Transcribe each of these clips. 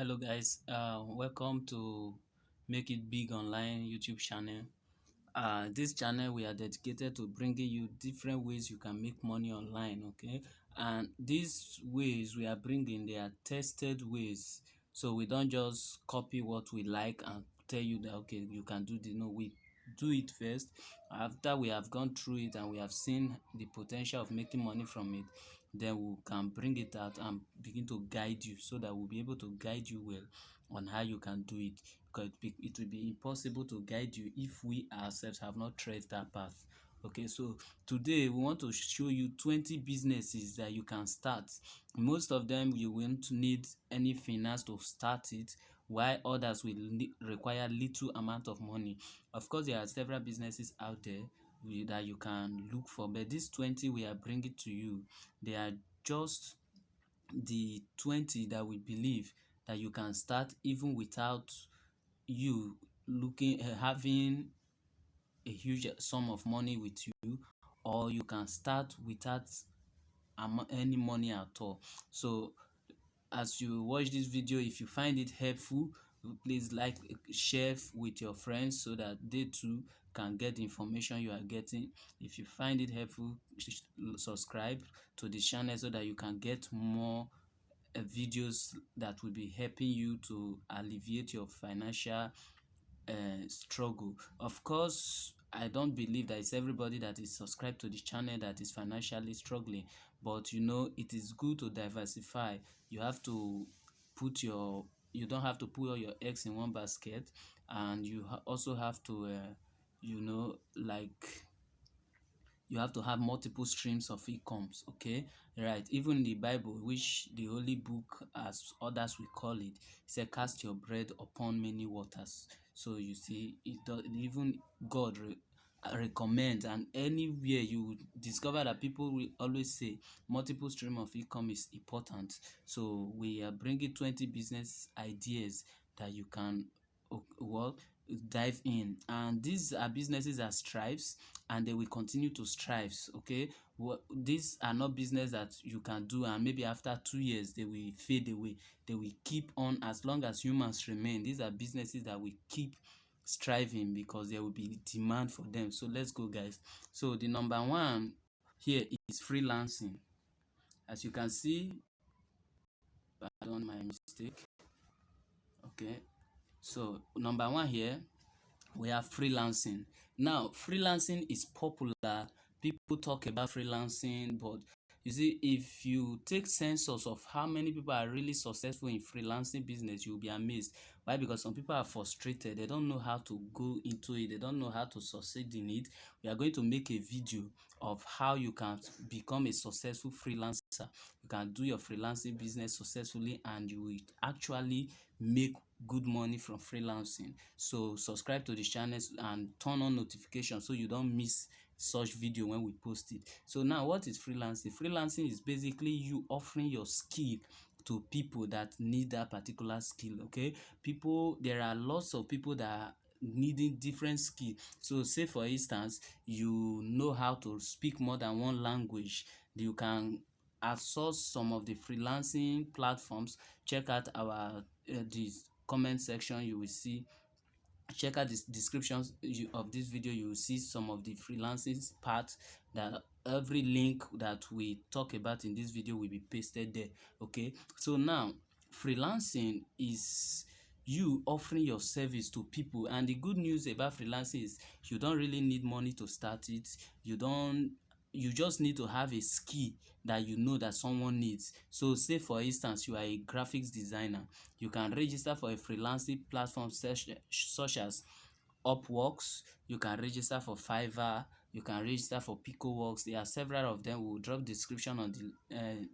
Hello guys, welcome to Make It Big Online YouTube channel. This channel we are dedicated to bringing you different ways you can make money online, okay? And these ways we are bringing, they are tested ways. So we don't just copy what we like and tell you that, okay, you can do this. No, we do it first. After we have gone through it and we have seen the potential of making money from it, then we can bring it out and begin to guide you so that we'll be able to guide you well on how you can do it, because it will be impossible to guide you if we ourselves have not tread that path. Okay, so today we want to show you 20 businesses that you can start. Most of them you won't need any finance to start it, while others will require little amount of money. Of course, there are several businesses out there that you can look for, but these 20 we are bringing to you, they are just the 20 that we believe that you can start even without you having a huge sum of money with you, or you can start without any money at all. So as you watch this video, if you find it helpful, please like, share with your friends so that they too can get the information you are getting. If you find it helpful, subscribe to the channel so that you can get more videos that will be helping you to alleviate your financial struggle. Of course, I don't believe that it's everybody that is subscribed to the channel that is financially struggling, but it is good to diversify. You have to put your you don't have to put all your eggs in one basket, and you also have to like you have to have multiple streams of incomes. Okay, right? Even in the Bible, which the holy book as others will call it, said cast your bread upon many waters. So you see, it does, even God recommends, and anywhere you discover that people will always say multiple stream of income is important. So we are bringing 20 business ideas that you can well dive in, and these are businesses that strives, and they will continue to strive. Okay, these are not business that you can do and maybe after 2 years they will fade away. They will keep on as long as humans remain. These are businesses that will keep striving because there will be demand for them. So let's go, guys. So the number one here is freelancing. As you can see, pardon my mistake. Okay, so number one here, we have freelancing. Now, freelancing is popular. People talk about freelancing, but you see, if you take census of how many people are really successful in freelancing business, you'll be amazed. Why? Because some people are frustrated. They don't know how to go into it. They don't know how to succeed in it. We are going to make a video of how you can become a successful freelancer. You can do your freelancing business successfully, and you will actually make good money from freelancing. So subscribe to the channel and turn on notifications so you don't miss such video when we post it. So now, what is freelancing? Freelancing is basically you offering your skill to people that need that particular skill. Okay, there are lots of people that are needing different skill. So say for instance, you know how to speak more than one language. You can outsource some of the freelancing platforms. Check out our this comment section. You will see, check out the descriptions of this video. You will see some of the freelancing parts, that every link that we talk about in this video will be pasted there. Okay, so now freelancing is you offering your service to people, and the good news about freelancing is you don't really need money to start it. You just need to have a skill that you know that someone needs. So say for instance, you are a graphics designer. You can register for a freelancing platform such as Upworks. You can register for Fiverr. You can register for PicoWorks. There are several of them. We'll drop description on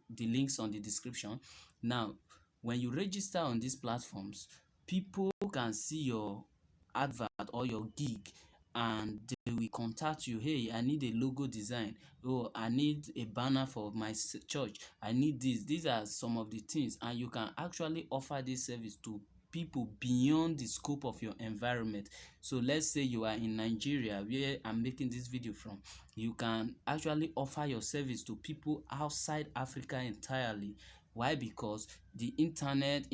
the links on the description. Now, when you register on these platforms, people can see your advert or your gig, and they will contact you. Hey, I need a logo design. Oh, I need a banner for my church. I need this. These are some of the things, and you can actually offer this service to people beyond the scope of your environment. So let's say you are in Nigeria, where I'm making this video from. You can actually offer your service to people outside Africa entirely. Why? Because the internet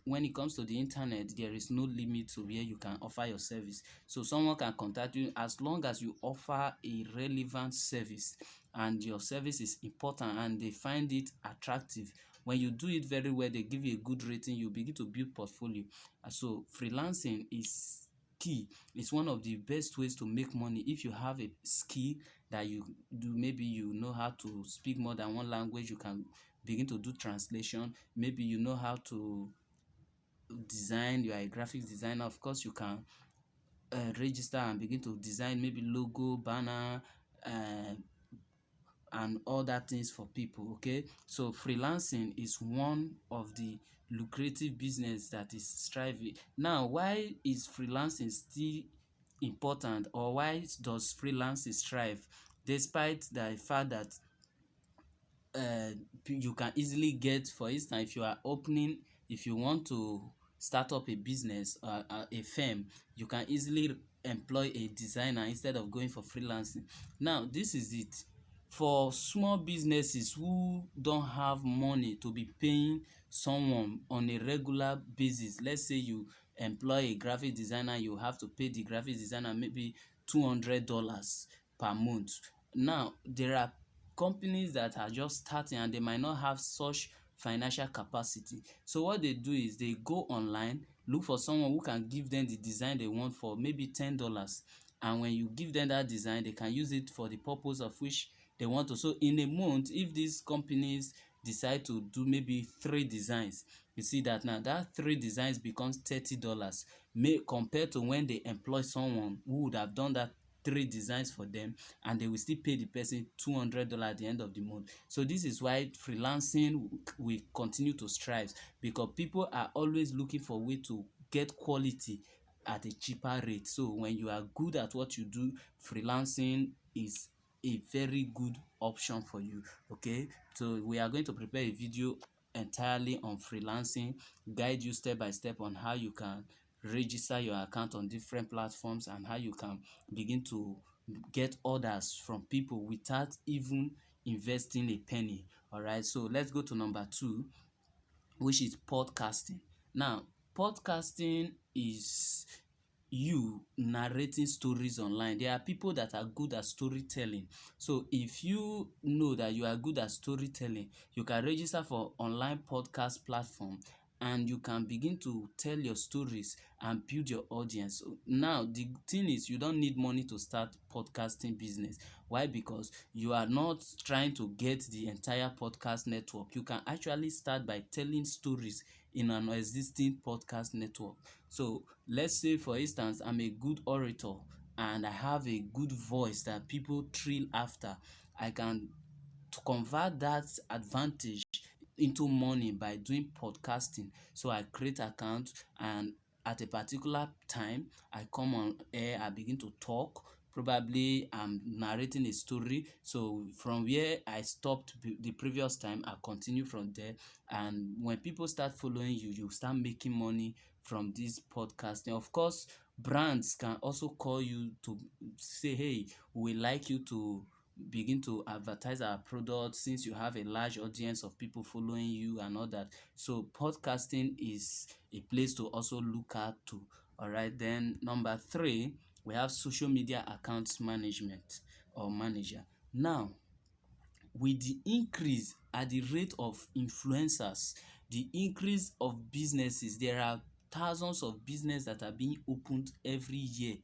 when it comes to the internet, there is no limit to where you can offer your service. So someone can contact you as long as you offer a relevant service and your service is important and they find it attractive. When you do it very well, they give you a good rating, you begin to build portfolio. So freelancing is key. It's one of the best ways to make money if you have a skill that you do. Maybe you know how to speak more than one language, you can begin to do translation. Maybe you know how to design, you are a graphics designer, of course you can register and begin to design maybe logo, banner, uh, and other things for people. Okay, so freelancing is one of the lucrative business that is striving. Now, why is freelancing still important, or why does freelancing strive despite the fact that uh, you can easily get, for instance, if you want to start up a business, a firm, you can easily employ a designer instead of going for freelancing. Now, this is it. For small businesses who don't have money to be paying someone on a regular basis, let's say you employ a graphic designer, you have to pay the graphic designer maybe $200 per month. Now, there are companies that are just starting and they might not have such financial capacity. So what they do is they go online, look for someone who can give them the design they want for maybe $10. And when you give them that design, they can use it for the purpose of which they want to. So in a month, if these companies decide to do maybe 3 designs, you see that now that 3 designs becomes $30, may compared to when they employ someone who would have done that 3 designs for them and they will still pay the person $200 at the end of the month. So this is why freelancing will continue to strive, because people are always looking for way to get quality at a cheaper rate. So when you are good at what you do, freelancing is a very good option for you. Okay, so we are going to prepare a video entirely on freelancing, guide you step by step on how you can register your account on different platforms and how you can begin to get orders from people without even investing a penny. All right, so let's go to number 2, which is podcasting. Now, podcasting is you narrating stories online. There are people that are good at storytelling. So if you know that you are good at storytelling, you can register for online podcast platform and you can begin to tell your stories and build your audience. So now the thing is, you don't need money to start podcasting business. Why? Because you are not trying to get the entire podcast network. You can actually start by telling stories in an existing podcast network. So let's say for instance I'm a good orator and I have a good voice that people thrill after. I can to convert that advantage into money by doing podcasting. So I create account and at a particular time I come on air, I begin to talk. Probably I'm narrating a story. So from where I stopped the previous time, I continue from there. And when people start following you, you start making money from this podcasting. Of course, brands can also call you to say, hey, we like you to begin to advertise our product since you have a large audience of people following you and all that. So podcasting is a place to also look at too. All right, then number 3, we have social media accounts management or manager. Now, with the increase at the rate of influencers, the increase of businesses, there are thousands of business that are being opened every year.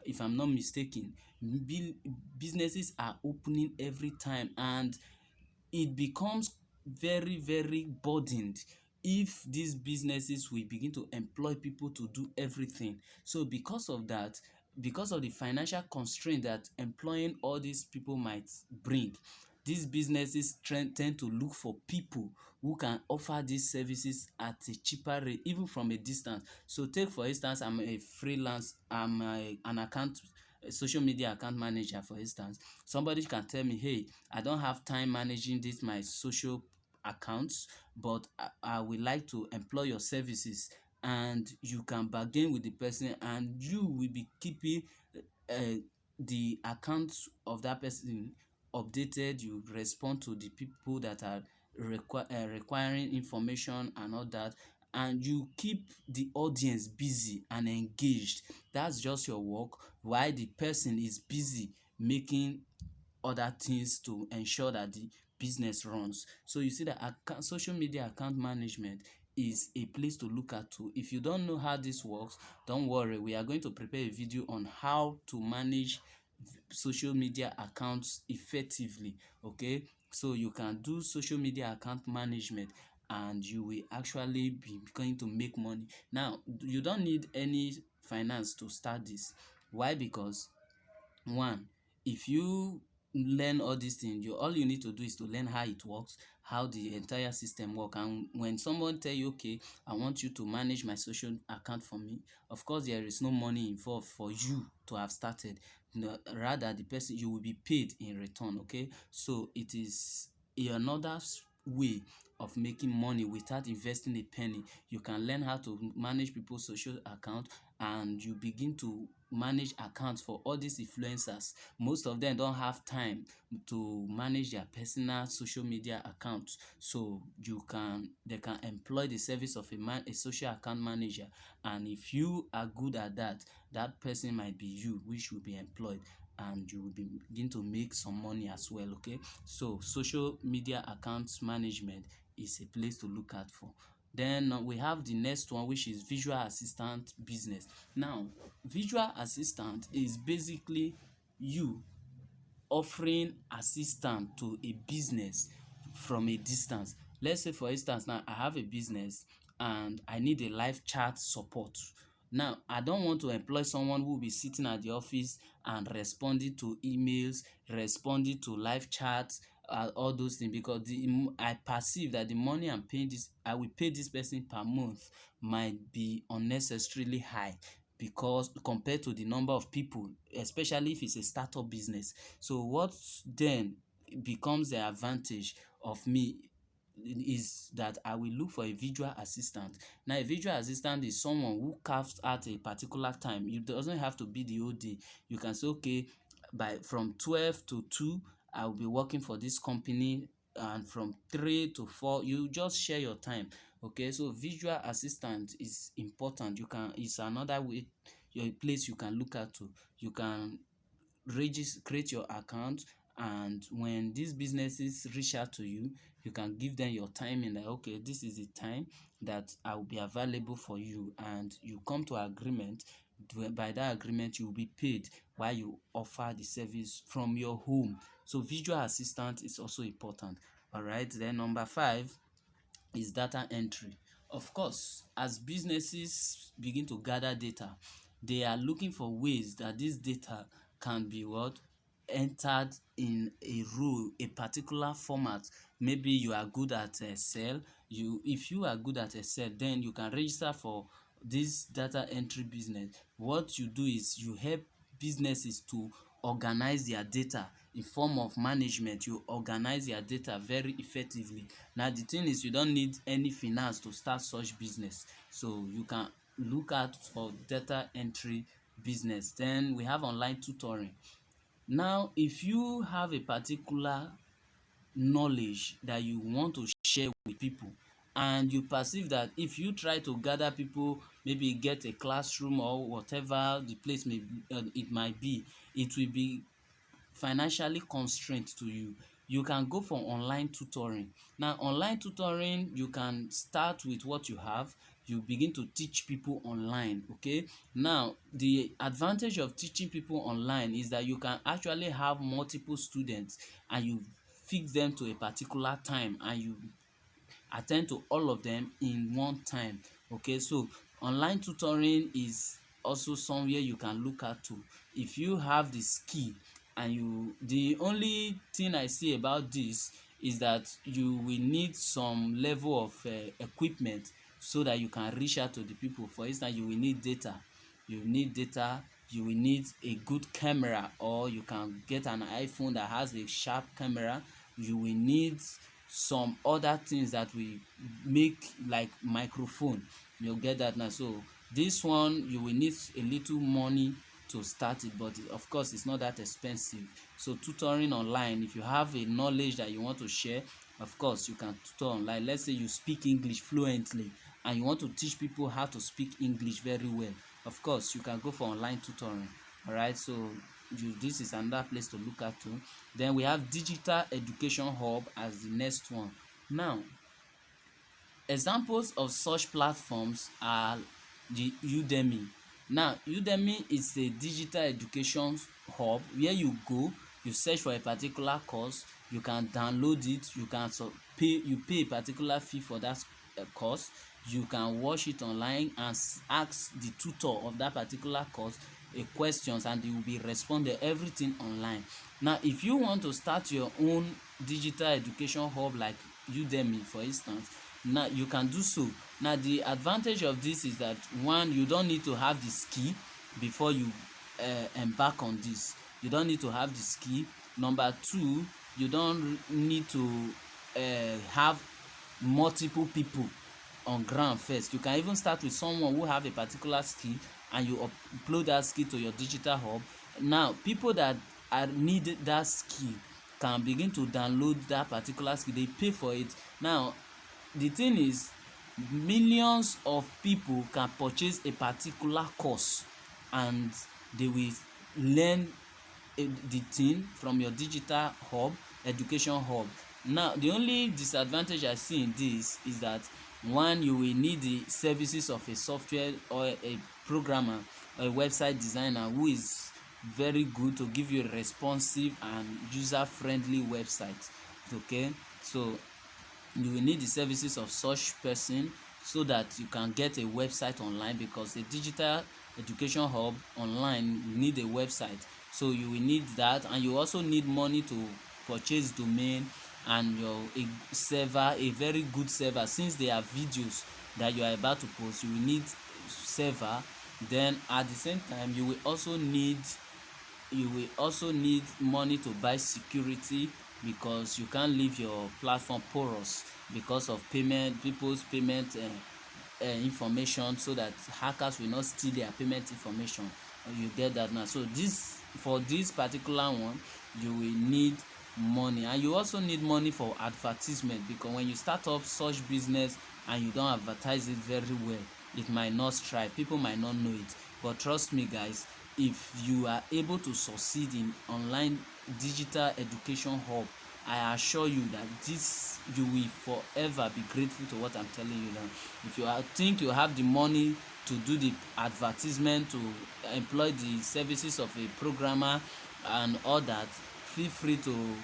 If I'm not mistaken, businesses are opening every time, and it becomes very very burdened if these businesses will begin to employ people to do everything. So because of that, because of the financial constraint that employing all these people might bring, these businesses tend to look for people who can offer these services at a cheaper rate even from a distance. So take for instance, I'm a freelance, an account, a social media account manager for instance. Somebody can tell me, hey, I don't have time managing this my social accounts, but I would like to employ your services, and you can bargain with the person and you will be keeping uh, the accounts of that person updated. You respond to the people that are requiring information and all that, and you keep the audience busy and engaged. That's just your work, while the person is busy making other things to ensure that the business runs. So you see that social media account management is a place to look at too. If you don't know how this works, don't worry, we are going to prepare a video on how to manage social media accounts effectively. Okay, so you can do social media account management and you will actually be going to make money. Now you don't need any finance to start this. Why? Because one, if you learn all these things, all you need to do is to learn how it works, how the entire system work. And when someone tell you, okay, I want you to manage my social account for me, of course there is no money involved for you to have started. No, rather the person, you will be paid in return. Okay, so it is another way of making money without investing a penny. You can learn how to manage people's social account, and you begin to manage accounts for all these influencers. Most of them don't have time to manage their personal social media accounts, so they can employ the service of a social account manager. And if you are good at that, that person might be you which will be employed, and you will begin to make some money as well. Okay, so social media accounts management is a place to look out for. Then we have the next one, which is visual assistant business. Now visual assistant is basically you offering assistance to a business from a distance. Let's say for instance now I have a business and I need a live chat support. Now I don't want to employ someone who will be sitting at the office and responding to emails, responding to live chats, all those things, because I perceive that the money I will pay this person per month might be unnecessarily high, because compared to the number of people, especially if it's a startup business. So what then becomes the advantage of me is that I will look for a visual assistant. Now a visual assistant is someone who carves out a particular time. It doesn't have to be the whole day. You can say, okay, from 12 to 2 I will be working for this company, and from 3 to 4 you just share your time. Okay, so visual assistant is important. It's another way, your place you can look at to. You can create your account, and when these businesses reach out to you, you can give them your timing, that okay, this is the time that I will be available for you, and you come to agreement. By that agreement you will be paid while you offer the service from your home. So visual assistant is also important. All right, then number 5 is data entry. Of course, as businesses begin to gather data, they are looking for ways that this data can be what? Entered in a role, a particular format. Maybe you are good at Excel. If you are good at Excel, then you can register for this data entry business. What you do is you help businesses to organize their data in form of management. You organize their data very effectively. Now the thing is, you don't need any finance to start such business, so you can look out for data entry business. Then we have online tutoring. Now if you have a particular knowledge that you want to share with people, and you perceive that if you try to gather people, maybe get a classroom or whatever the place it might be, it will be financially constrained to you, you can go for online tutoring. Now online tutoring, you can start with what you have, you begin to teach people online. Okay, now the advantage of teaching people online is that you can actually have multiple students, and you fix them to a particular time, and you attend to all of them in one time. Okay, so online tutoring is also somewhere you can look at to. If you have the skill, and the only thing I see about this is that you will need some level of equipment so that you can reach out to the people. For instance, you will need data, you will need a good camera, or you can get an iPhone that has a sharp camera. You will need some other things that will make, like microphone. You'll get that now. So this one you will need a little money to start it, but of course it's not that expensive. So tutoring online, if you have a knowledge that you want to share, Of course, you can tutor online. Let's say you speak English fluently and you want to teach people how to speak English very well. Of course, you can go for online tutoring. All right, so this is another place to look at too. Then we have digital education hub as the next one. Now, examples of such platforms are the Udemy. Now, Udemy is a digital education hub where you go, you search for a particular course, you can download it, you pay a particular fee for that course, you can watch it online and ask the tutor of that particular course a questions and they will be responded everything online. Now, if you want to start your own digital education hub like Udemy for instance, now you can do so. Now the advantage of this is that one, you don't need to have the skill before you embark on this. You don't need to have the skill. Number two, you don't need to have multiple people on ground first. You can even start with someone who have a particular skill and you upload that skill to your digital hub. Now people that need that skill can begin to download that particular skill. They pay for it. Now the thing is, millions of people can purchase a particular course and they will learn the thing from your digital hub, education hub. Now the only disadvantage I see in this is that one, you will need the services of a software or a programmer or a website designer who is very good to give you a responsive and user friendly website. Okay, so you will need the services of such person so that you can get a website online, because a digital education hub online, you need a website, so you will need that. And you also need money to purchase domain and your server, a very good server. Since they are videos that you are about to post, you will need server. Then at the same time, you will also need money to buy security, because you can't leave your platform porous because of people's payment information, so that hackers will not steal their payment information. You get that now. So for this particular one, you will need money, and you also need money for advertisement, because when you start up such business and you don't advertise it very well, it might not strive, people might not know it. But trust me guys, if you are able to succeed in online digital education hub, I assure you that you will forever be grateful to what I'm telling you now. If you think you have the money to do the advertisement, to employ the services of a programmer and all that, feel free to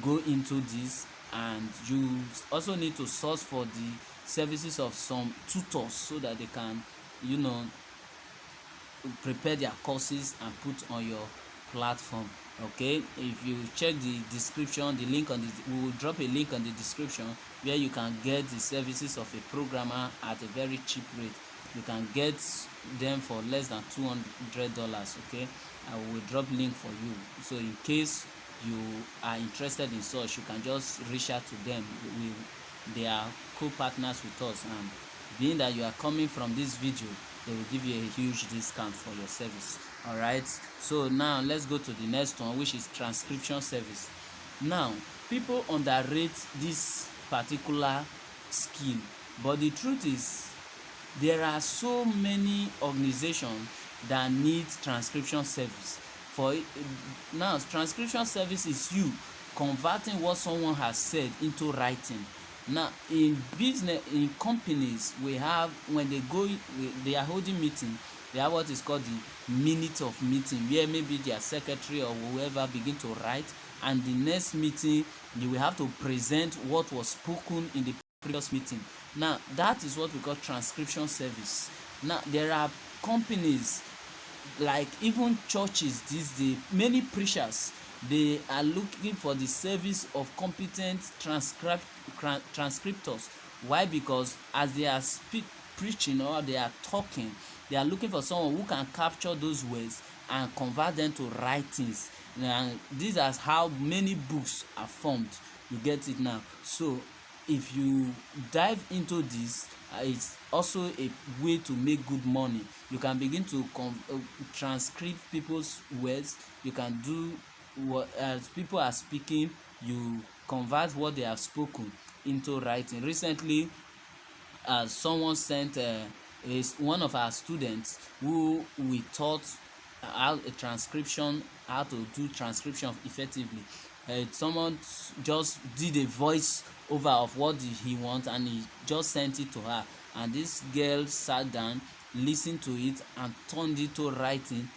go into this. And you also need to source for the services of some tutors so that they can, you know, prepare their courses and put on your platform. Okay, if you check the description, we will drop a link on the description where you can get the services of a programmer at a very cheap rate. You can get them for less than $200. Okay, I will drop link for you, so in case you are interested in such, you can just reach out to them. They are co-partners with us, and being that you are coming from this video, they will give you a huge discount for your service. All right, so now let's go to the next one, which is transcription service. Now people underrate this particular skill, but the truth is there are so many organizations that need transcription service. Now transcription service is you converting what someone has said into writing. Now in business, in companies, we have, when they are holding meeting, they have what is called the minute of meeting, where maybe their secretary or whoever begin to write, and the next meeting you will have to present what was spoken in the previous meeting. Now that is what we call transcription service. Now there are companies, like even churches these days, many preachers, they are looking for the service of competent transcriptors. Why? Because as they are preaching or they are talking, they are looking for someone who can capture those words and convert them to writings. And this is how many books are formed. You get it now. So if you dive into this, it's also a way to make good money. You can begin to transcribe people's words. You can do what, as people are speaking, you convert what they have spoken into writing. Recently, someone sent is one of our students who we taught how a transcription, how to do transcription effectively. Someone just did a voice over of what he wants, and he just sent it to her, and this girl sat down, listened to it, and turned it to writing,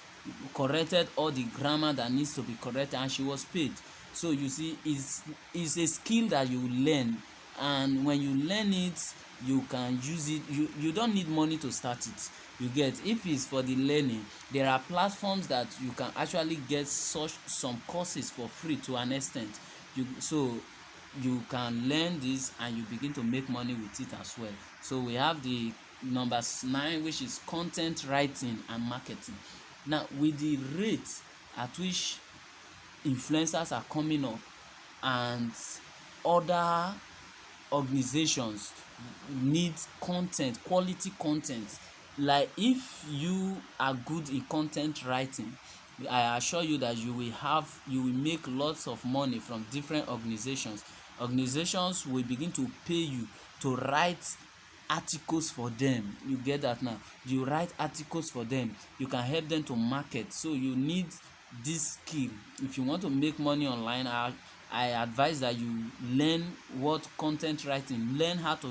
corrected all the grammar that needs to be corrected, and she was paid. So you see, it's a skill that you learn, and when you learn it, you can use it. You don't need money to start it. You get, if it's for the learning, there are platforms that you can actually get such some courses for free to an extent. So you can learn this and you begin to make money with it as well. So we have the number 9, which is content writing and marketing. Now, with the rate at which influencers are coming up, and other organizations need content, quality content, like if you are good in content writing, I assure you that you will make lots of money from different organizations. Organizations will begin to pay you to write articles for them. You get that now? You write articles for them, you can help them to market. So you need this skill. If you want to make money online, I advise that you learn what content writing, learn how to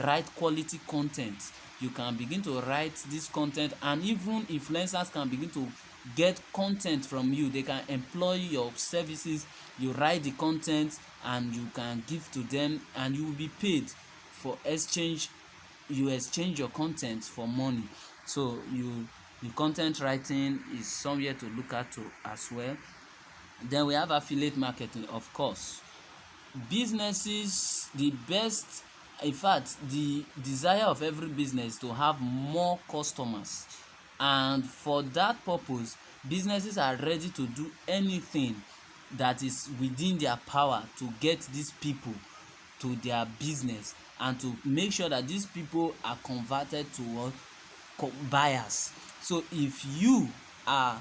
write quality content. You can begin to write this content, and even influencers can begin to get content from you. They can employ your services. You write the content and you can give to them, and you will be paid for exchange. You exchange your content for money. So the content writing is somewhere to look at too as well. Then we have affiliate marketing, of course. Businesses, the best, in fact, the desire of every business to have more customers, and for that purpose, businesses are ready to do anything that is within their power to get these people to their business, and to make sure that these people are converted to buyers. So if you are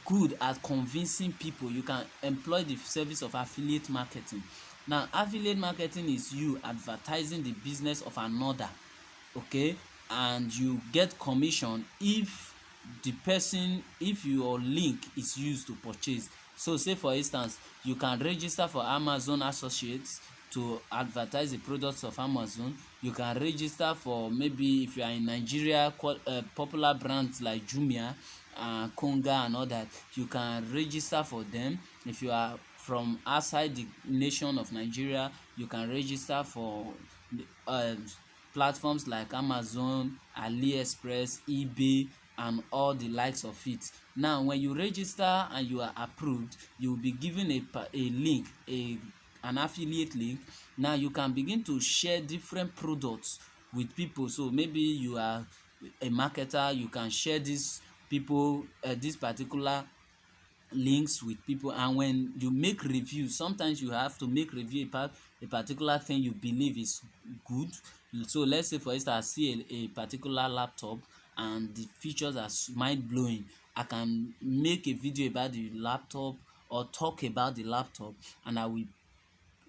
good at convincing people, you can employ the service of affiliate marketing. Now, affiliate marketing is you advertising the business of another, okay, and you get commission if your link is used to purchase. So say for instance, you can register for Amazon Associates to advertise the products of Amazon. You can register for, maybe if you are in Nigeria, popular brands like Jumia, Konga and all that. You can register for them. If you are from outside the nation of Nigeria, you can register for uh, platforms like Amazon, AliExpress, eBay, and all the likes of it. Now, when you register and you are approved, you will be given a link, an affiliate link. Now you can begin to share different products with people. So maybe you are a marketer, you can share this particular links with people, and when you make reviews, sometimes you have to make review about a particular thing you believe is good. So let's say for instance, I see a particular laptop and the features are mind-blowing. I can make a video about the laptop or talk about the laptop, and I will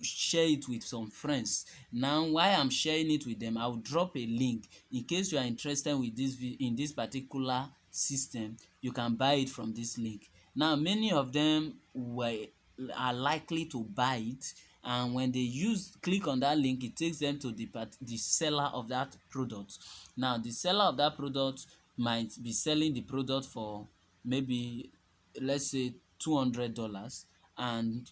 share it with some friends. Now, while I'm sharing it with them, I will drop a link. In case you are interested with in this particular system, you can buy it from this link. Now, many of them are likely to buy it, and when they click on that link, it takes them to the seller of that product. Now, the seller of that product might be selling the product for, maybe, let's say, $200, and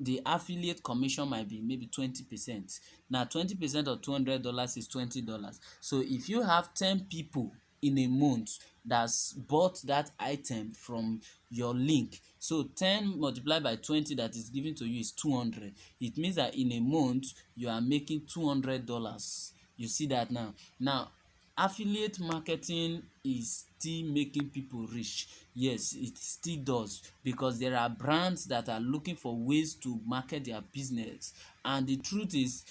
the affiliate commission might be maybe 20%. Now 20% of $200 is $20. So if you have 10 people in a month that's bought that item from your link, so 10 multiplied by 20 that is given to you is 200. It means that in a month you are making $200. You see that now? Now, affiliate marketing is still making people rich. Yes, it still does, because there are brands that are looking for ways to market their business, and the truth is,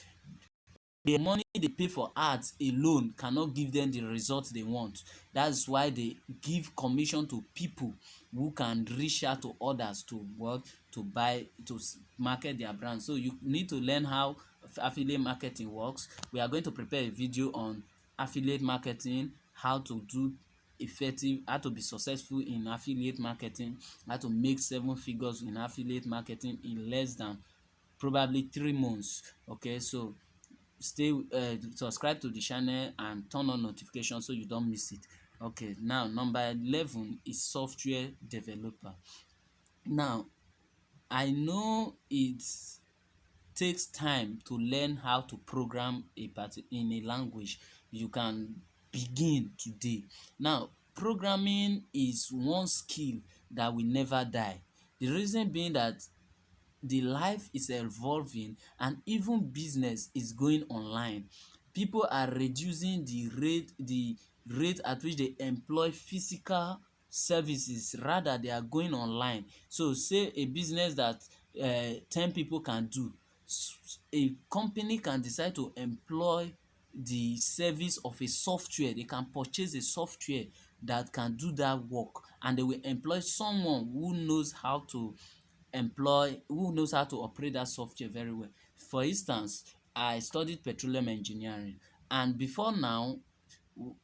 the money they pay for ads alone cannot give them the result they want. That's why they give commission to people who can reach out to others to what, to buy, to market their brand. So you need to learn how affiliate marketing works. We are going to prepare a video on affiliate marketing, how to do effective, how to be successful in affiliate marketing, how to make 7 figures in affiliate marketing in less than probably 3 months. Okay, so stay subscribe to the channel and turn on notifications so you don't miss it. Okay, now number 11 is software developer. Now I know it takes time to learn how to program in a language. You can begin today. Now programming is one skill that will never die. The reason being that the life is evolving and even business is going online. People are reducing the rate at which they employ physical services, rather they are going online. So say a business that 10 people can do, a company can decide to employ the service of a software. They can purchase a software that can do that work, and they will employ someone who knows how to operate that software very well. For instance, I studied petroleum engineering, and before now,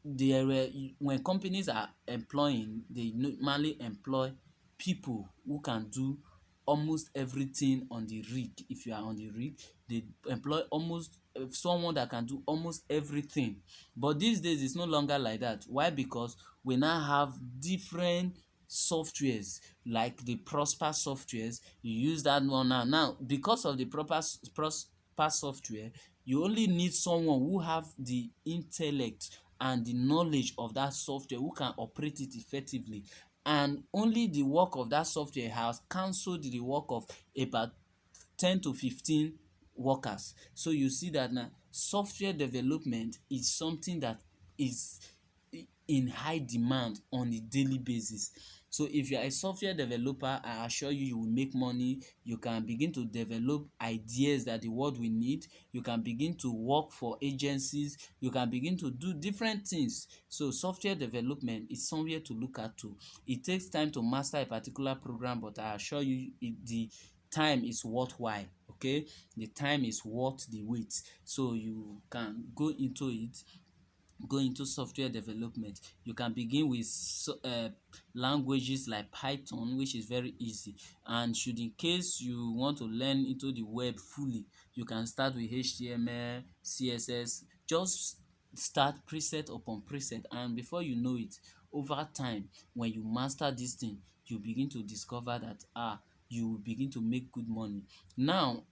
there were when companies are employing, they normally employ people who can do almost everything on the rig. If you are on the rig, they employ almost someone that can do almost everything. But these days it's no longer like that. Why? Because we now have different softwares, like the Prosper softwares. You use that one now because of the Prosper software. You only need someone who have the intellect and the knowledge of that software, who can operate it effectively, and only the work of that software has cancelled the work of about 10 to 15 workers. So you see that now software development is something that is in high demand on a daily basis. So if you are a software developer, I assure you, you will make money. You can begin to develop ideas that the world will need. You can begin to work for agencies. You can begin to do different things. So software development is somewhere to look at too. It takes time to master a particular program, but I assure you, the time is worthwhile. Okay, the time is worth the wait. So you can go into software development. You can begin with languages like Python, which is very easy. And should in case you want to learn into the web fully, you can start with HTML, CSS. Just start preset upon preset, and before you know it, over time, when you master this thing, you begin to discover that you will begin to make good money. Now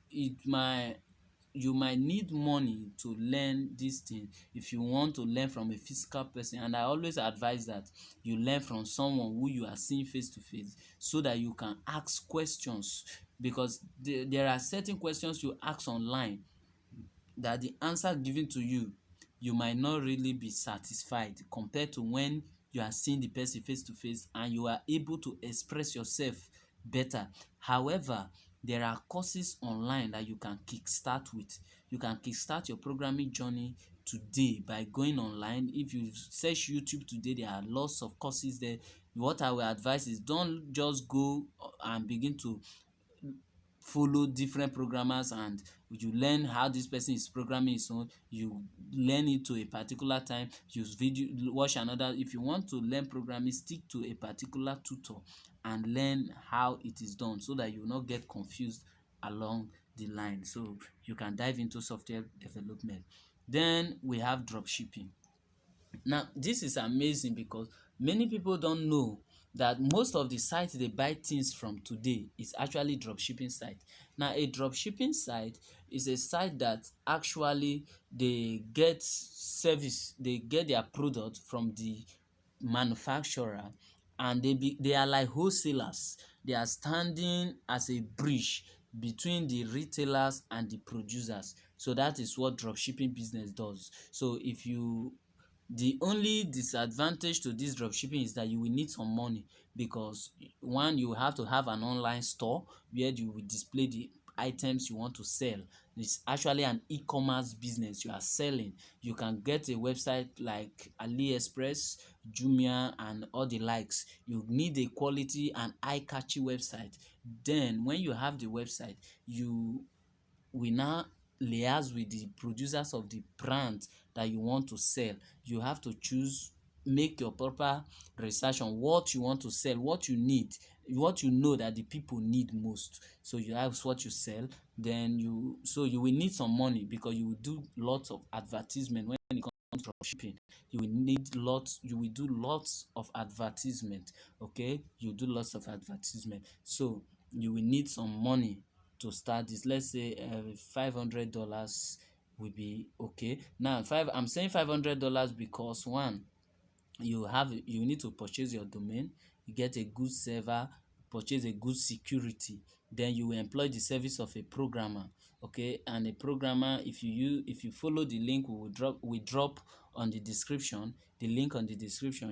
you might need money to learn this thing if you want to learn from a physical person, and I always advise that you learn from someone who you are seeing face to face, so that you can ask questions, because there are certain questions you ask online that the answer given to you might not really be satisfied, compared to when you are seeing the person face to face and you are able to express yourself better. However, there are courses online that you can kickstart with. You can kickstart your programming journey today by going online. If you search YouTube today, there are lots of courses there. What I will advise is, don't just go and begin to follow different programmers and you learn how this person is programming his own. You learn it to a particular time, use video, watch another. If you want to learn programming, stick to a particular tutor and learn how it is done, so that you will not get confused along the line. So you can dive into software development. Then we have dropshipping. Now this is amazing because many people don't know that most of the sites they buy things from today is actually dropshipping site. Now a dropshipping site is a site that actually they get their product from the manufacturer, and they are like wholesalers. They are standing as a bridge between the retailers and the producers. So that is what dropshipping business does. So if you the only disadvantage to this dropshipping is that you will need some money, because one, you have to have an online store where you will display the items you want to sell. It's actually an e-commerce business you are selling. You can get a website like AliExpress, Jumia, and all the likes. You need a quality and eye-catchy website. Then when you have the website, you will now liaise with the producers of the brand that you want to sell. You have to choose, make your proper research on what you want to sell, what you need, what you know that the people need most. So you have what you sell. Then you will need some money because you will do lots of advertisement when it comes to shipping. You will do lots of advertisement. Okay, you do lots of advertisement. So you will need some money to start this. Let's say $500 will be okay. Now I'm saying $500 because one, you need to purchase your domain, you get a good server, purchase a good security, then you will employ the service of a programmer. Okay, and a programmer, if you follow the link we drop on the description, the link on the description,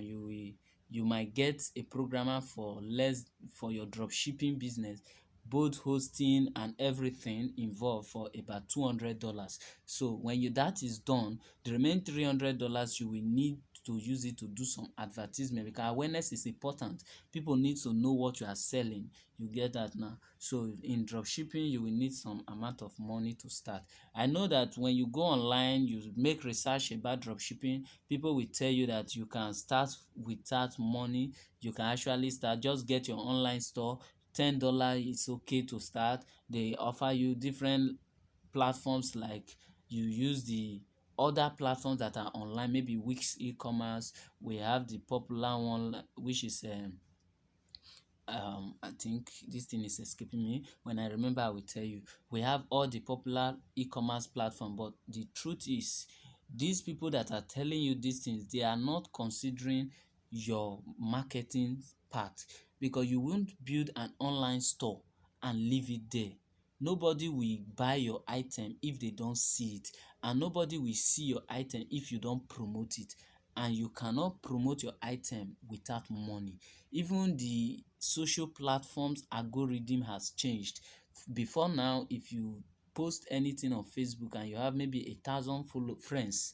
you might get a programmer for less, for your drop shipping business, both hosting and everything involved, for about $200. So when that is done, the remaining $300 you will need to use it to do some advertisement, because awareness is important. People need to know what you are selling. You get that now? So in dropshipping, you will need some amount of money to start. I know that when you go online, you make research about dropshipping, people will tell you that you can start without money. You can actually start, just get your online store. $10 is okay to start. They offer you different platforms, like you use the other platforms that are online, maybe Wix e-commerce. We have the popular one, which is I think this thing is escaping me. When I remember, I will tell you. We have all the popular e-commerce platform, but the truth is, these people that are telling you these things, they are not considering your marketing part, because you won't build an online store and leave it there. Nobody will buy your item if they don't see it, and nobody will see your item if you don't promote it. And you cannot promote your item without money. Even the social platforms algorithm has changed. Before now, if you post anything on Facebook and you have maybe 1,000 follow friends,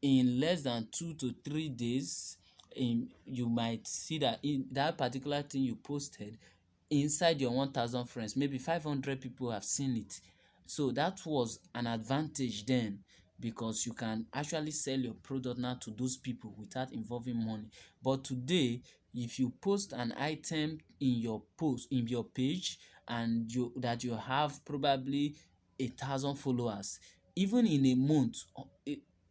in less than 2 to 3 days, you might see that in that particular thing you posted, inside your 1,000 friends, maybe 500 people have seen it. So that was an advantage then, because you can actually sell your product now to those people without involving money. But today, if you post an item in your page, and you have probably 1,000 followers, even in a month,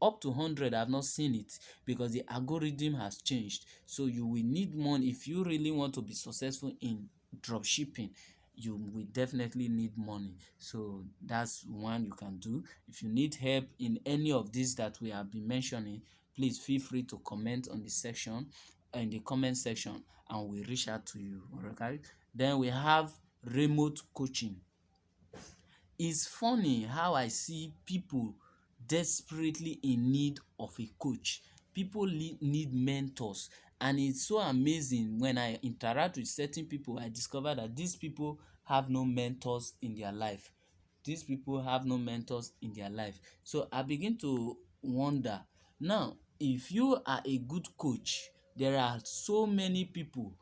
up to 100 have not seen it, because the algorithm has changed. So you will need money if you really want to be successful in drop shipping. You will definitely need money. So that's one you can do. If you need help in any of these that we have been mentioning, please feel free to comment on the section, in the comment section, and we'll reach out to you. Okay, then we have remote coaching. It's funny how I see people desperately in need of a coach. People need mentors, and it's so amazing when I interact with certain people, I discover that these people have no mentors in their life. These people have no mentors in their life. So I begin to wonder, now, if you are a good coach, there are so many people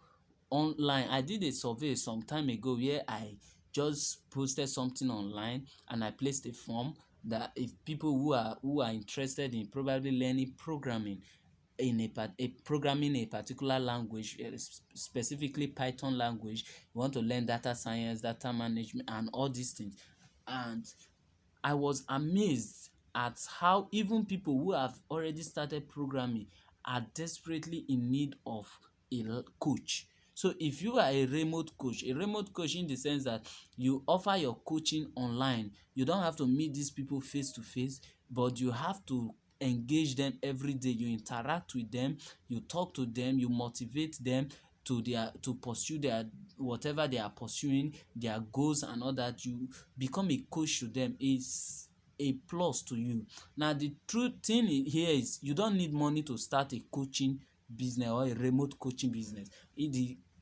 online. I did a survey some time ago where I just posted something online, and I placed a form that if people who are interested in probably learning programming, programming a particular language, specifically Python language, you want to learn data science, data management, and all these things. And I was amazed at how even people who have already started programming are desperately in need of a coach. So if you are a remote coach in the sense that you offer your coaching online, you don't have to meet these people face to face, but you have to engage them every day. You interact with them, you talk to them, you motivate them to pursue their whatever they are pursuing, their goals and all that. You become a coach to them. Is a plus to you. Now the true thing here is, you don't need money to start a coaching business or a remote coaching business.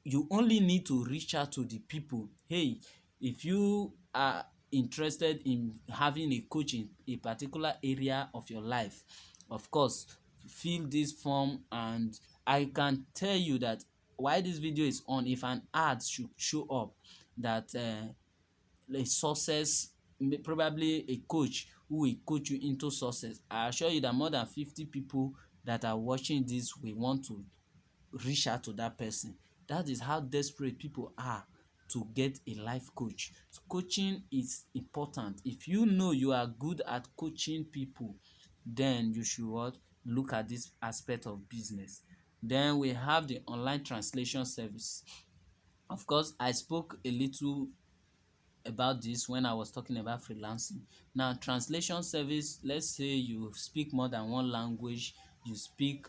You only need to reach out to the people. Hey, if you are interested in having a coach in a particular area of your life, of course, fill this form, and I can tell you that while this video is on, if an ad should show up that a success, probably a coach who will coach you into success, I assure you that more than 50 people that are watching this will want to reach out to that person. That is how desperate people are to get a life coach. So coaching is important. If you know you are good at coaching people, then you should what? Look at this aspect of business. Then we have the online translation service. Of course, I spoke a little about this when I was talking about freelancing. Now, translation service, let's say you speak more than one language, you speak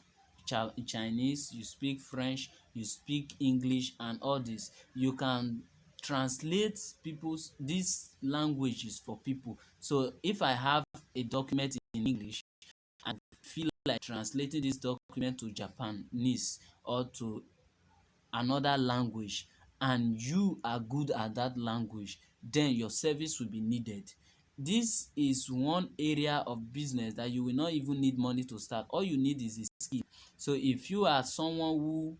Chinese, you speak French, you speak English, and all this. You can translate people's these languages for people. So if I have a document in English, I feel like translating this document to Japanese or to another language, and you are good at that language, then your service will be needed. This is one area of business that you will not even need money to start. All you need is a skill. So if you are someone who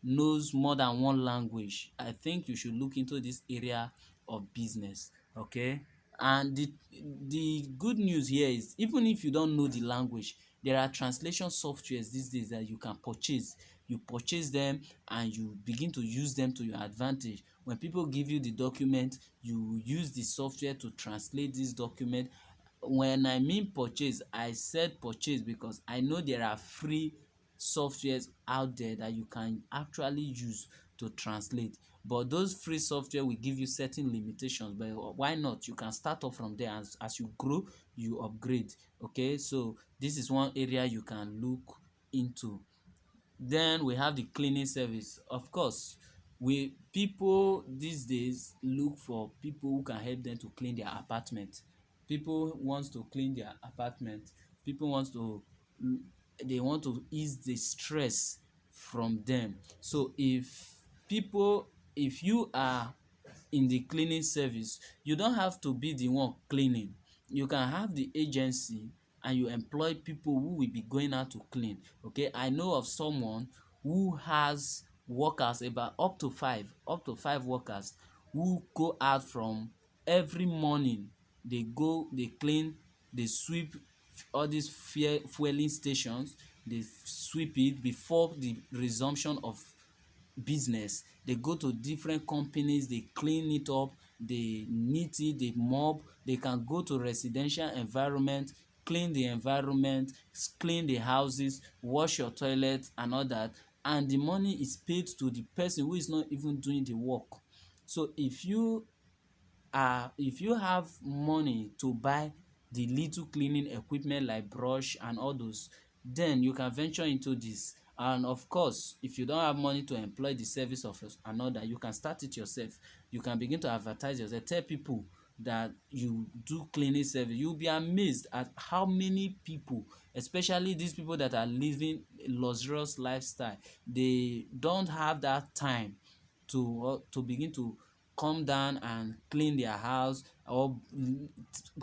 knows more than one language, I think you should look into this area of business. Okay. And the good news here is, even if you don't know the language, there are translation softwares these days that you can purchase. You purchase them and you begin to use them to your advantage. When people give you the document, you use the software to translate this document. When I mean purchase, I said purchase because I know there are free softwares out there that you can actually use to translate, but those free software will give you certain limitations. But why not? You can start off from there. As you grow, you upgrade. Okay, so this is one area you can look into. Then we have the cleaning service. Of course, we people these days look for people who can help them to clean their apartment. People wants to clean their apartment. People wants to they want to ease the stress from them. So if you are in the cleaning service, you don't have to be the one cleaning. You can have the agency and you employ people who will be going out to clean. Okay, I know of someone who has workers, about up to five workers, who go out from every morning. They go, they clean, they sweep all these fueling stations. They sweep it before the resumption of business. They go to different companies, they clean it up, they neat it, they mop. They can go to residential environment, clean the environment, clean the houses, wash your toilet and all that, and the money is paid to the person who is not even doing the work. So if you have money to buy the little cleaning equipment like brush and all those, then you can venture into this. And of course, if you don't have money to employ the service of another, you can start it yourself. You can begin to advertise yourself, tell people that you do cleaning service. You'll be amazed at how many people, especially these people that are living a luxurious lifestyle, they don't have that time to begin to come down and clean their house, or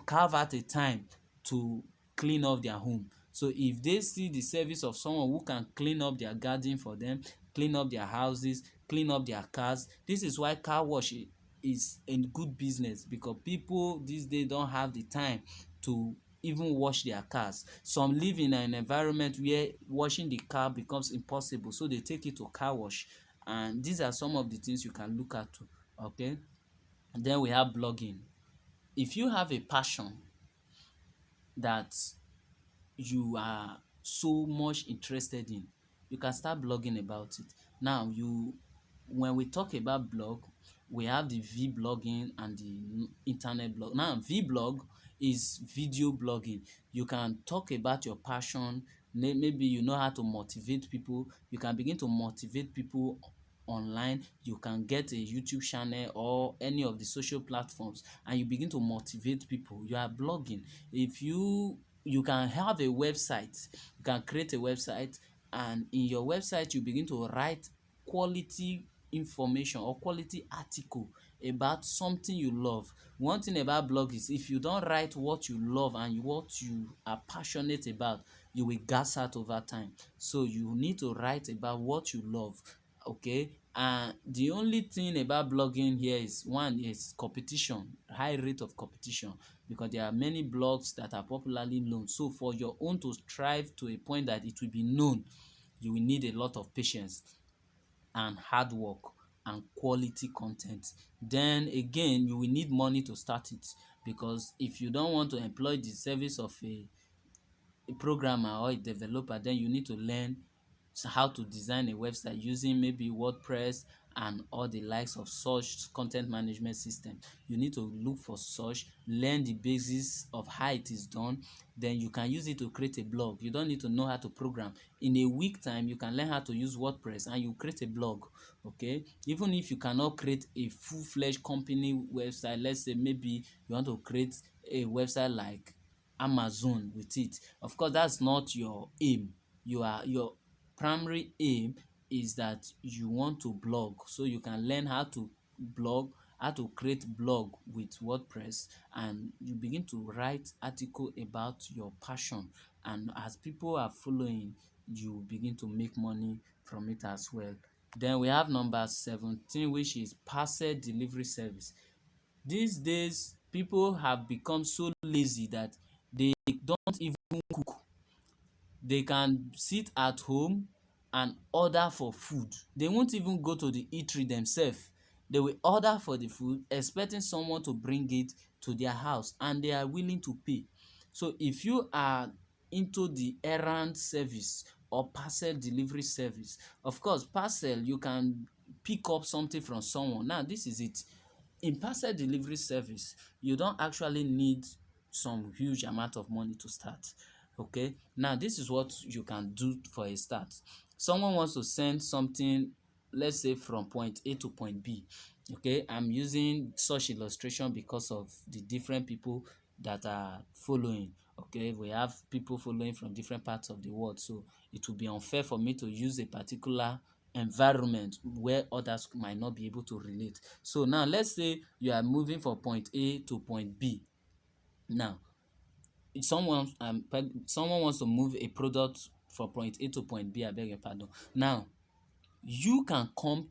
carve out a time to clean up their home. So if they see the service of someone who can clean up their garden for them, clean up their houses, clean up their cars, this is why car wash is a good business, because people these days don't have the time to even wash their cars. Some live in an environment where washing the car becomes impossible, so they take it to car wash. And these are some of the things you can look at too. Okay. Then we have blogging. If you have a passion that you are so much interested in, you can start blogging about it. Now, when we talk about blog, we have the vlogging and the internet blog. Now, vlog is video blogging. You can talk about your passion. Maybe you know how to motivate people. You can begin to motivate people online. You can get a YouTube channel or any of the social platforms, and you begin to motivate people. You are blogging. If you can have a website, you can create a website, and in your website you begin to write quality information or quality article about something you love. One thing about blog is if you don't write what you love and what you are passionate about, you will gas out over time. So you need to write about what you love. Okay, and the only thing about blogging here is one is competition, high rate of competition, because there are many blogs that are popularly known. So for your own to strive to a point that it will be known, you will need a lot of patience and hard work and quality content. Then again, you will need money to start it, because if you don't want to employ the service of a programmer or a developer, then you need to learn how to design a website using maybe WordPress and all the likes of such content management system. You need to look for such, learn the basis of how it is done, then you can use it to create a blog. You don't need to know how to program. In a week time, you can learn how to use WordPress and you create a blog. Okay, even if you cannot create a full-fledged company website, let's say maybe you want to create a website like Amazon with it. Of course, that's not your aim. Your primary aim is that you want to blog, so you can learn how to blog, how to create blog with WordPress, and you begin to write article about your passion. And as people are following, you begin to make money from it as well. Then we have number 17, which is parcel delivery service. These days, people have become so lazy that they don't even cook. They can sit at home and order for food. They won't even go to the eatery themselves. They will order for the food expecting someone to bring it to their house, and they are willing to pay. So if you are into the errand service or parcel delivery service, of course parcel you can pick up something from someone. Now this is it. In parcel delivery service, you don't actually need some huge amount of money to start. Okay, now this is what you can do for a start. Someone wants to send something, let's say from point A to point B. Okay, I'm using such illustration because of the different people that are following. Okay, we have people following from different parts of the world, so it will be unfair for me to use a particular environment where others might not be able to relate. So now let's say you are moving from point A to point B. Now someone wants to move a product from point A to point B, I beg your pardon. Now you can come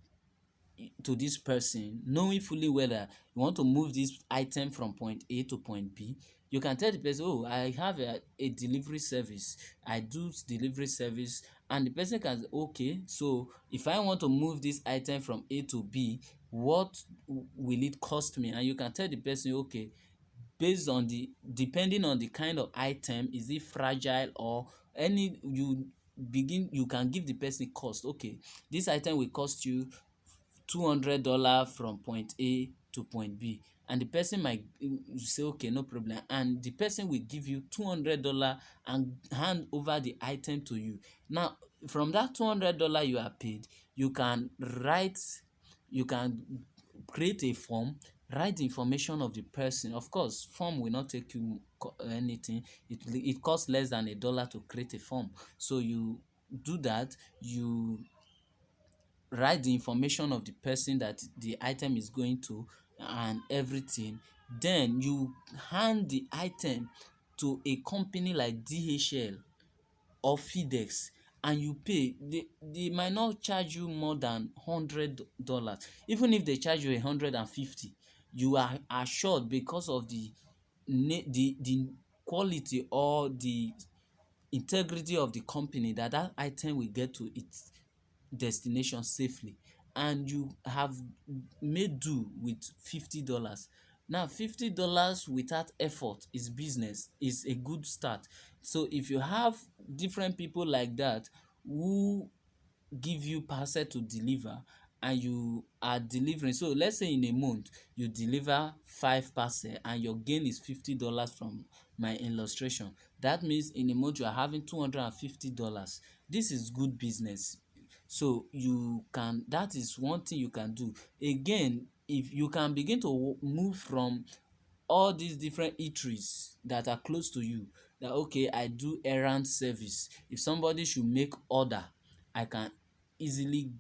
to this person knowing fully well that you want to move this item from point A to point B. You can tell the person, oh, I have a delivery service, I do delivery service, and the person can say, okay, so if I want to move this item from A to B, what will it cost me? And you can tell the person, okay, based on the depending on the kind of item, is it fragile or any, you can give the person cost. Okay, this item will cost you $200 from point A to point B, and the person might say okay, no problem, and the person will give you $200 and hand over the item to you. Now from that $200 you are paid, you can write, you can create a form, write the information of the person. Of course form will not take you anything. It costs less than $1 to create a form. So you do that, you write the information of the person that the item is going to and everything. Then you hand the item to a company like DHL or FedEx and you pay. They might not charge you more than $100. Even if they charge you 150, you are assured because of the quality or the integrity of the company that that item will get to its destination safely, and you have made do with $50. Now $50 without effort is business, is a good start. So if you have different people like that who give you parcel to deliver and you are delivering, so let's say in a month you deliver 5 parcel and your gain is $50 from my illustration, that means in a month you are having $250. This is good business. So you can, that is one thing you can do. Again, if you can begin to move from all these different eateries that are close to you, that okay, I do errand service, if somebody should make order, I can easily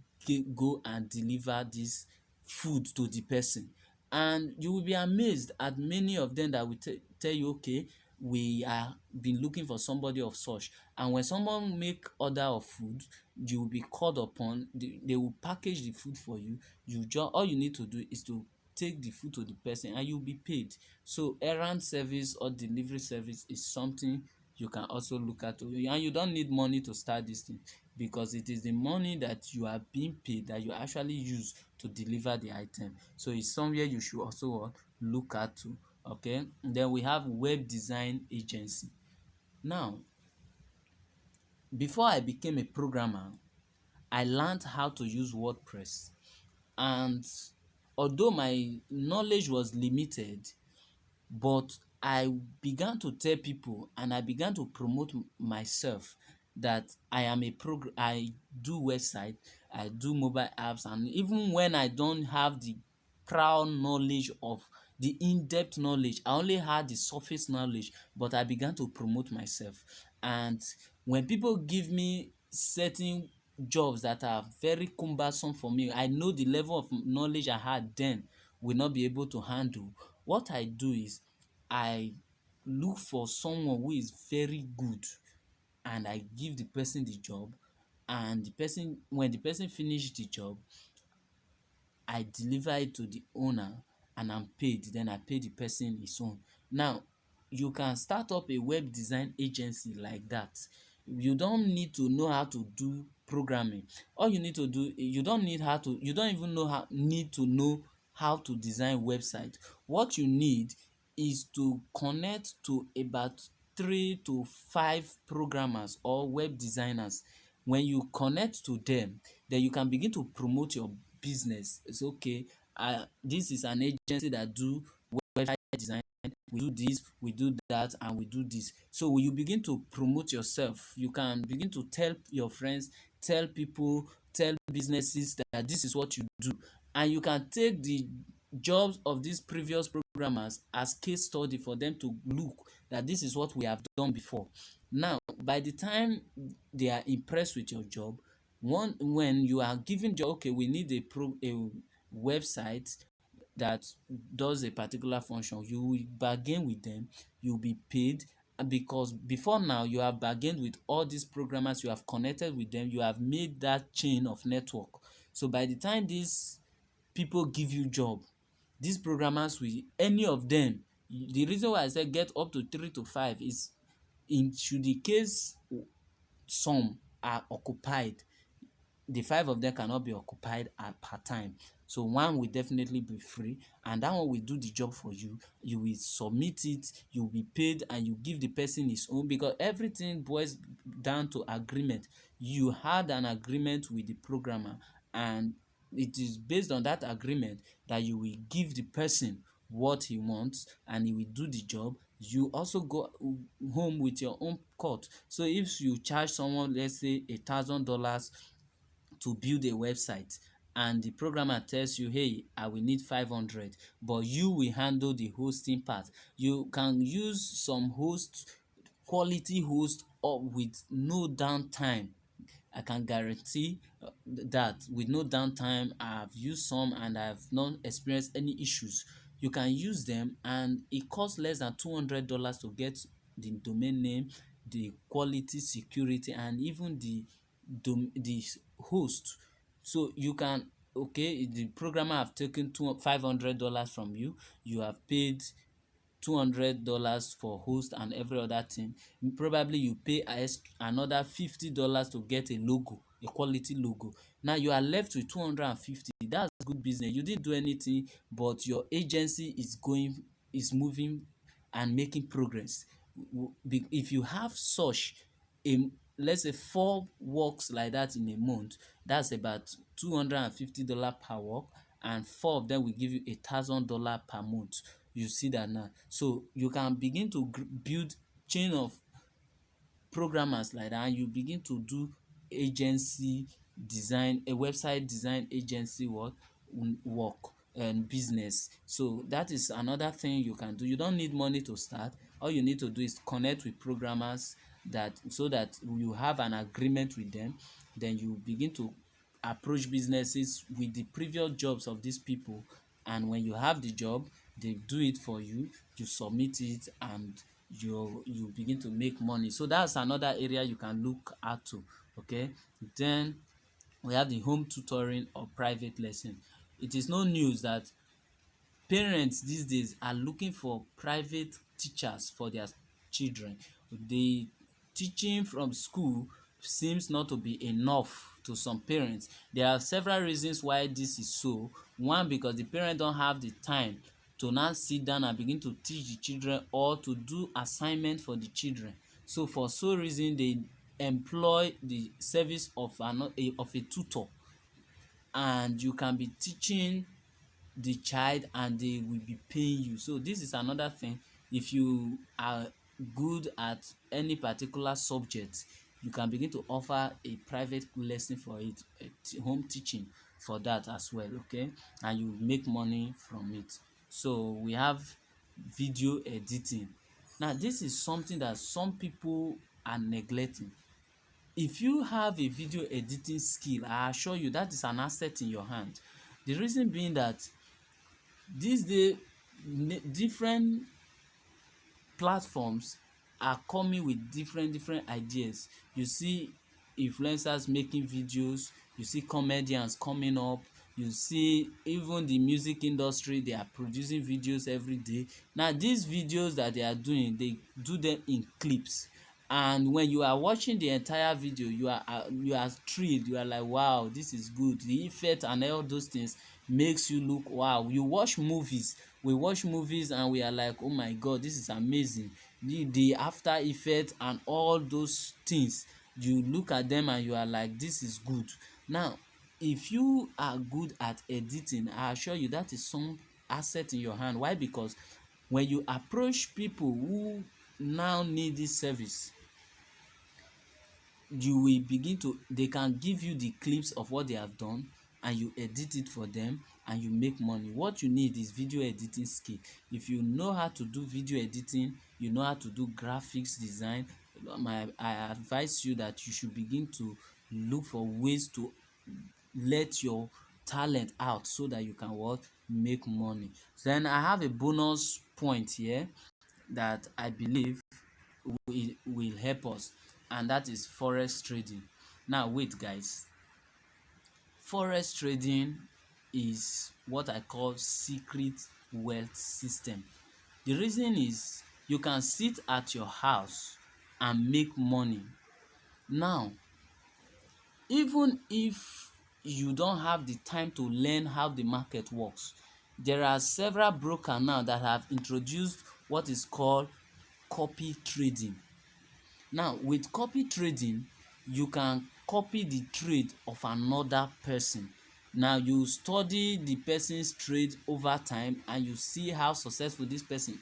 go and deliver this food to the person. And you will be amazed at many of them that will tell you, okay, we are been looking for somebody of such. And when someone make order of food, you will be called upon. They will package the food for you. You just all you need to do is to take the food to the person and you'll be paid. So errand service or delivery service is something you can also look at. And you don't need money to start this thing, because it is the money that you are being paid that you actually use to deliver the item. So it's somewhere you should also look at too. Okay. Then we have web design agency. Now, before I became a programmer, I learned how to use WordPress. And although my knowledge was limited, but I began to tell people and I began to promote myself that I do website, I do mobile apps, and even when I don't have the proud knowledge of the in-depth knowledge, I only had the surface knowledge, but I began to promote myself. And when people give me certain jobs that are very cumbersome for me, I know the level of knowledge I had then will not be able to handle. What I do is I look for someone who is very good and I give the person the job, and the person when the person finish the job, I deliver it to the owner and I'm paid. Then I pay the person his own. Now, you can start up a web design agency like that. You don't need to know how to do programming. All you need to do, you don't even need to know how to design website. What you need is to connect to about 3 to 5 programmers or web designers. When you connect to them, then you can begin to promote your business. It's okay. This is an agency that do website design. We do this, we do that, and we do this. So when you begin to promote yourself, you can begin to tell your friends, tell people, tell businesses that this is what you do. And you can take the jobs of these previous programmers as case study for them to look that this is what we have done before. Now, by the time they are impressed with your job, when you are given job, okay, we need a website that does a particular function, you will bargain with them, you'll be paid. And because before now you have bargained with all these programmers, you have connected with them, you have made that chain of network. So by the time these people give you job, these programmers will, any of them, the reason why I said get up to 3 to 5 is in should the case some are occupied, the 5 of them cannot be occupied at per time. So one will definitely be free, and that one will do the job for you. You will submit it, you will be paid, and you give the person his own, because everything boils down to agreement. You had an agreement with the programmer, and it is based on that agreement that you will give the person what he wants and he will do the job. You also go home with your own cut. So if you charge someone, let's say $1,000 to build a website, and the programmer tells you, hey, I will need 500, but you will handle the hosting part. You can use some quality host, or with no downtime. I can guarantee that with no downtime. I've used some and I've not experienced any issues. You can use them and it costs less than $200 to get the domain name, the quality, security, and even the host. So you can, okay, the programmer have taken $500 from you, you have paid $200 for host and every other thing. Probably you pay another $50 to get a logo, a quality logo. Now you are left with 250. That's good business. You didn't do anything, but your agency is moving and making progress. If you have such a, let's say, 4 works like that in a month, that's about $250 per work, and 4 of them will give you $1,000 per month. You see that now. So you can begin to build chain of programmers like that, and you begin to do agency design, a website design agency work and business. So that is another thing you can do. You don't need money to start. All you need to do is connect with programmers, that so that you have an agreement with them. Then you begin to approach businesses with the previous jobs of these people, and when you have the job, they do it for you, you submit it, and you begin to make money. So that's another area you can look at to. Okay, then we have the home tutoring or private lesson. It is no news that parents these days are looking for private teachers for their children. The teaching from school seems not to be enough to some parents. There are several reasons why this is so. One, because the parent don't have the time to now sit down and begin to teach the children or to do assignment for the children. So for so reason they employ the service of a tutor, and you can be teaching the child and they will be paying you. So this is another thing. If you are good at any particular subject, you can begin to offer a private lesson for it, home teaching for that as well. Okay, and you make money from it. So we have video editing. Now this is something that some people are neglecting. If you have a video editing skill, I assure you that is an asset in your hand. The reason being that these days different platforms are coming with different ideas. You see influencers making videos, you see comedians coming up, you see even the music industry, they are producing videos every day. Now these videos that they are doing, they do them in clips, and when you are watching the entire video, you are thrilled. You are like, wow, this is good. The effect and all those things makes you look wow. You watch movies, we watch movies and we are like, oh my god, this is amazing. The after effect and all those things, you look at them and you are like, this is good. Now if you are good at editing, I assure you that is some asset in your hand. Why? Because when you approach people who now need this service, you will begin to, they can give you the clips of what they have done and you edit it for them and you make money. What you need is video editing skill. If you know how to do video editing, you know how to do graphics design, I advise you that you should begin to look for ways to let your talent out so that you can what, make money. Then I have a bonus point here that I believe will help us, and that is forex trading. Now wait guys, forex trading is what I call secret wealth system. The reason is you can sit at your house and make money. Now even if you don't have the time to learn how the market works, there are several brokers now that have introduced what is called copy trading. Now with copy trading, you can copy the trade of another person. Now you study the person's trade over time and you see how successful this person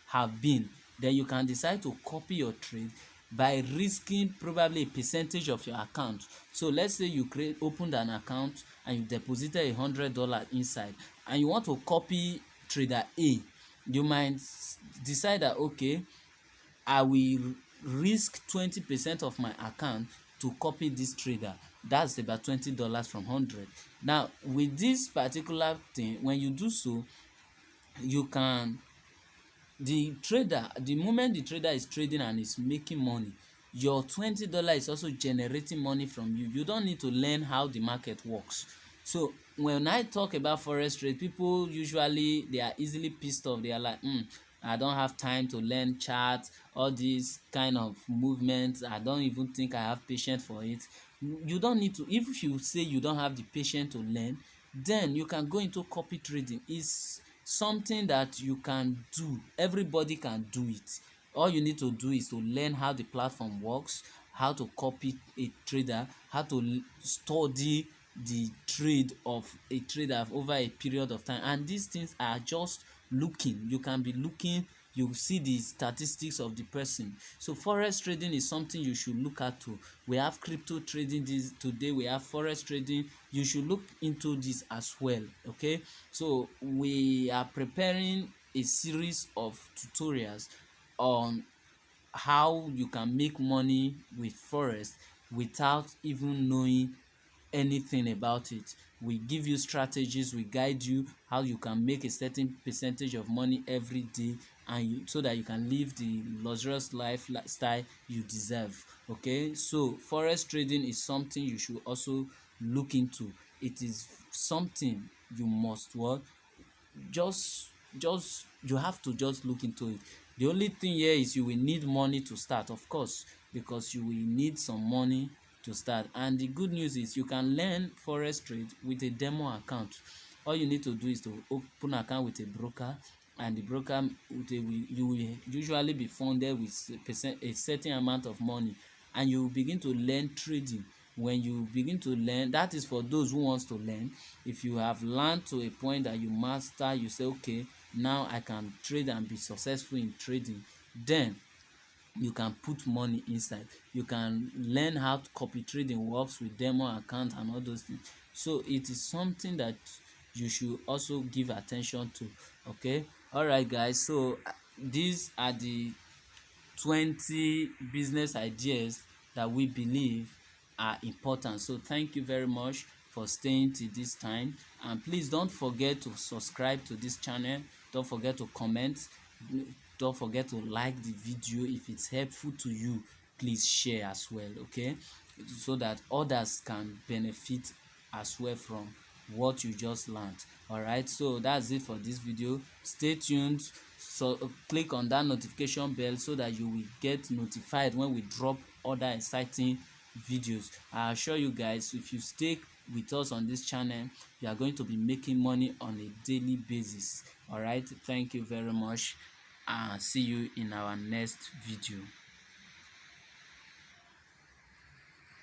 have been. Then you can decide to copy your trade by risking probably a percentage of your account. So let's say you opened an account and you deposited $100 inside and you want to copy trader A. You might decide that okay, I will risk 20% of my account to copy this trader. That's about $20 from 100. Now with this particular thing, when you do so, you can, the trader, the moment the trader is trading and is making money, your $20 is also generating money from you. You don't need to learn how the market works. So when I talk about forex trade, people usually they are easily pissed off. They are like, I don't have time to learn chart, all these kind of movements. I don't even think I have patience for it. You don't need to. If you say you don't have the patience to learn, then you can go into copy trading. It's something that you can do. Everybody can do it. All you need to do is to learn how the platform works, how to copy a trader, how to study the trade of a trader over a period of time. And these things are just looking. You can be looking, you see the statistics of the person. So forex trading is something you should look at too. We have crypto trading this today, we have forex trading. You should look into this as well. Okay, so we are preparing a series of tutorials on how you can make money with forex without even knowing anything about it. We give you strategies, we guide you how you can make a certain percentage of money every day, and so that you can live the luxurious lifestyle you deserve. Okay, so forex trading is something you should also look into. It is something you must what just you have to just look into it. The only thing here is you will need money to start, of course, because you will need some money to start. And the good news is you can learn forex trade with a demo account. All you need to do is to open account with a broker, and the broker you will usually be funded with a certain amount of money, and you begin to learn trading. When you begin to learn, that is for those who wants to learn. If you have learned to a point that you master, you say, okay, now I can trade and be successful in trading, then you can put money inside. You can learn how to copy trading works with demo account and all those things. So it is something that you should also give attention to. Okay, all right guys, so these are the 20 business ideas that we believe are important. So thank you very much for staying till this time, and please don't forget to subscribe to this channel. Don't forget to comment. Don't forget to like the video. If it's helpful to you, please share as well, okay, so that others can benefit as well from what you just learned. All right, so that's it for this video. Stay tuned, so click on that notification bell so that you will get notified when we drop other exciting videos. I assure you guys, if you stay with us on this channel, you are going to be making money on a daily basis. All right, thank you very much, and see you in our next video.